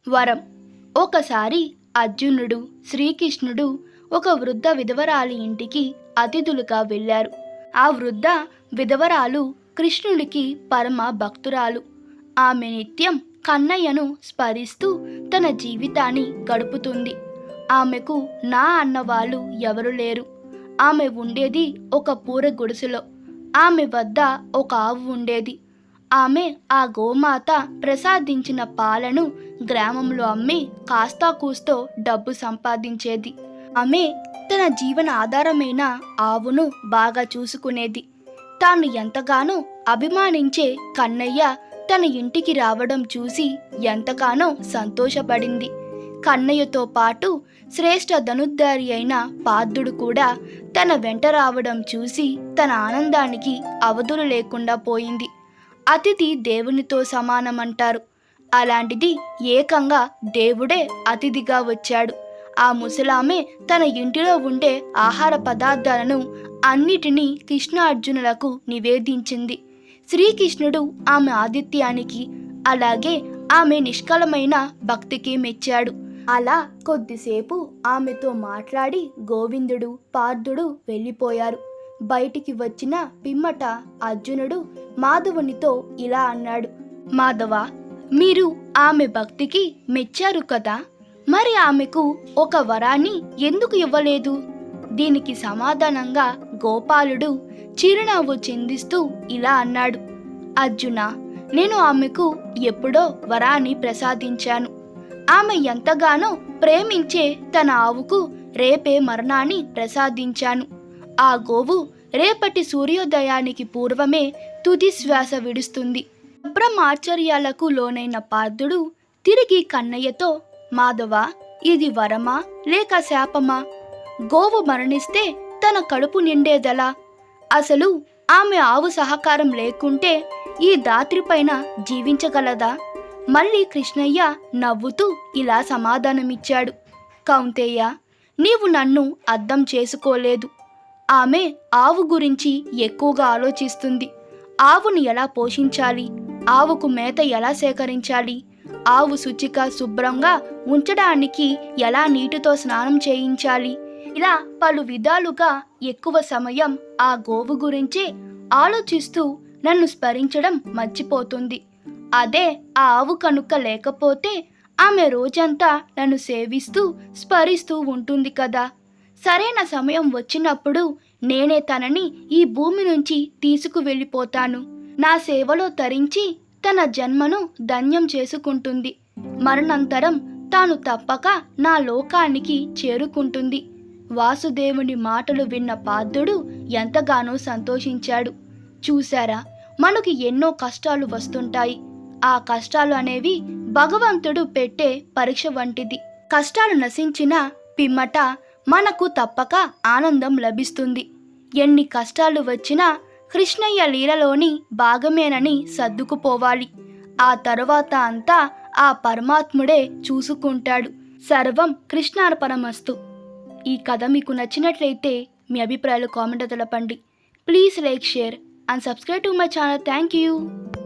వరం. ఒకసారి అర్జునుడు, శ్రీకృష్ణుడు ఒక వృద్ధ విధవరాలి ఇంటికి అతిథులుగా వెళ్ళారు. ఆ వృద్ధ విధవరాలు కృష్ణుడికి పరమ భక్తురాలు. ఆమె నిత్యం కన్నయ్యను స్మరిస్తూ తన జీవితాన్ని గడుపుతుంది. ఆమెకు నా అన్నవాళ్ళు ఎవరు లేరు. ఆమె ఉండేది ఒక పూర గుడిసెలో. ఆమె వద్ద ఒక ఆవు ఉండేది. ఆమె ఆ గోమాత ప్రసాదించిన పాలను గ్రామంలో అమ్మి కాస్తా కూస్తో డబ్బు సంపాదించేది. ఆమె తన జీవన ఆధారమైన ఆవును బాగా చూసుకునేది. తాను ఎంతగానో అభిమానించే కన్నయ్య తన ఇంటికి రావడం చూసి ఎంతగానో సంతోషపడింది. కన్నయ్యతో పాటు శ్రేష్ఠ ధనుర్ధారి అయిన పార్థుడు కూడా తన వెంట రావడం చూసి తన ఆనందానికి అవధులు లేకుండా పోయింది. అతిథి దేవునితో సమానమంటారు. అలాంటిది ఏకంగా దేవుడే అతిథిగా వచ్చాడు. ఆ ముసలామె తన ఇంటిలో ఉండే ఆహార పదార్థాలను అన్నిటినీ కృష్ణార్జునులకు నివేదించింది. శ్రీకృష్ణుడు ఆమె ఆతిథ్యానికి, అలాగే ఆమె నిష్కలమైన భక్తికి మెచ్చాడు. అలా కొద్దిసేపు ఆమెతో మాట్లాడి గోవిందుడు, పార్థుడు వెళ్ళిపోయారు. బయటికి వచ్చిన పిమ్మట అర్జునుడు మాధవునితో ఇలా అన్నాడు: మాధవ, మీరు ఆమె భక్తికి మెచ్చారు కదా, మరి ఆమెకు ఒక వరాన్ని ఎందుకు ఇవ్వలేదు? దీనికి సమాధానంగా గోపాలుడు చిరునవ్వు చిందిస్తూ ఇలా అన్నాడు: అర్జున, నేను ఆమెకు ఎప్పుడో వరాన్ని ప్రసాదించాను. ఆమె ఎంతగానో ప్రేమించే తన ఆవుకు రేపే మరణాన్ని ప్రసాదించాను. ఆ గోవు రేపటి సూర్యోదయానికి పూర్వమే తుది శ్వాస విడుస్తుంది. బ్రహ్మాశ్చర్యాలకు లోనైన పార్థుడు తిరిగి కన్నయ్యతో: మాధవ, ఇది వరమా లేక శాపమా? గోవు మరణిస్తే తన కడుపు నిండేదలా? అసలు ఆమె ఆవు సహకారం లేకుంటే ఈ దాత్రిపైన జీవించగలదా? మళ్ళీ కృష్ణయ్య నవ్వుతూ ఇలా సమాధానమిచ్చాడు: కౌంతేయ, నీవు నన్ను అర్థం చేసుకోలేదు. ఆమె ఆవు గురించి ఎక్కువగా ఆలోచిస్తుంది. ఆవును ఎలా పోషించాలి, ఆవుకు మేత ఎలా సేకరించాలి, ఆవు శుచిగా శుభ్రంగా ఉంచడానికి ఎలా నీటితో స్నానం చేయించాలి, ఇలా పలు విధాలుగా ఎక్కువ సమయం ఆ గోవు గురించే ఆలోచిస్తూ నన్ను స్మరించడం మర్చిపోతుంది. అదే ఆ ఆవు కనుక లేకపోతే ఆమె రోజంతా నన్ను సేవిస్తూ స్మరిస్తూ ఉంటుంది కదా. సరైన సమయం వచ్చినప్పుడు నేనే తనని ఈ భూమి నుంచి తీసుకువెళ్ళిపోతాను. నా సేవలో తరించి తన జన్మను ధన్యం చేసుకుంటుంది. మరణాంతరం తాను తప్పక నా లోకానికి చేరుకుంటుంది. వాసుదేవుని మాటలు విన్న పార్థుడు ఎంతగానో సంతోషించాడు. చూశారా, మనకి ఎన్నో కష్టాలు వస్తుంటాయి. ఆ కష్టాలు అనేవి భగవంతుడు పెట్టే పరీక్ష వంటిది. కష్టాలు నశించిన పిమ్మట మనకు తప్పక ఆనందం లభిస్తుంది. ఎన్ని కష్టాలు వచ్చినా కృష్ణయ్య లీలలోని భాగమేనని సర్దుకుపోవాలి. ఆ తరువాత అంతా ఆ పరమాత్ముడే చూసుకుంటాడు. సర్వం కృష్ణార్పణమస్తు. ఈ కథ మీకు నచ్చినట్లయితే మీ అభిప్రాయాలు కామెంట్ తెలపండి. Please like, share and subscribe to my channel. Thank you.